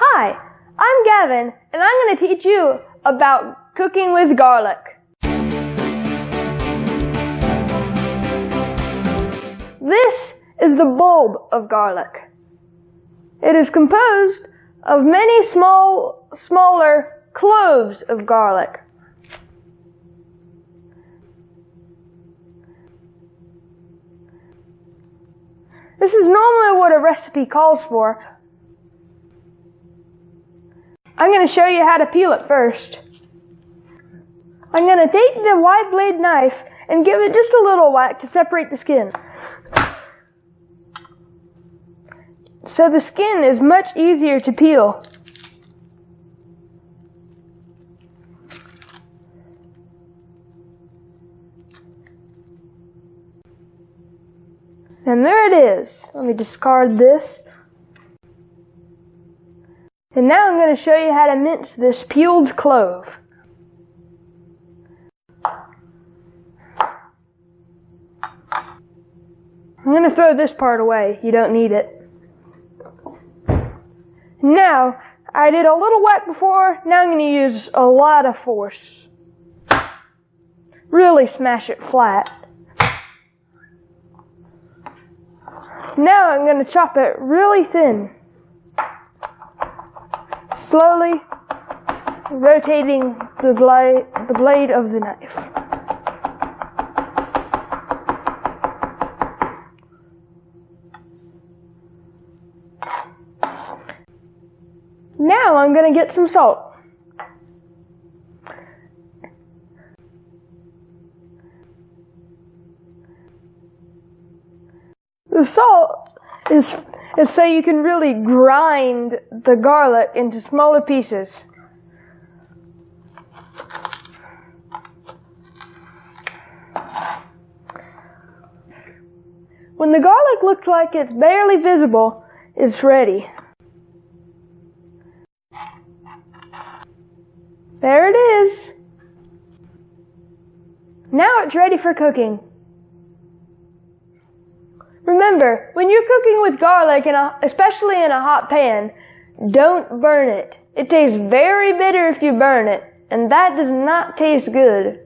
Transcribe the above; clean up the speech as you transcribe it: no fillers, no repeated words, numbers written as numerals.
Hi, I'm Gavin, and I'm going to teach you about cooking with garlic. This is the bulb of garlic. It is composed of many smaller cloves of garlic. This is normally what a recipe calls for. I'm going to show you how to peel it first. I'm going to take the wide blade knife and give it just a little whack to separate the skin. So the skin is much easier to peel. And there it is. Let me discard this. And now I'm going to show you how to mince this peeled clove. I'm going to throw this part away. You don't need it. Now, I did a little whack before. Now I'm going to use a lot of force. Really smash it flat. Now I'm going to chop it really thin. Slowly rotating the blade of the knife. Now I'm going to get some salt. The salt is so you can really grind the garlic into smaller pieces. When the garlic looks like it's barely visible, it's ready. There it is. Now it's ready for cooking. Remember, when you're cooking with garlic, especially in a hot pan, don't burn it. It tastes very bitter if you burn it, and that does not taste good.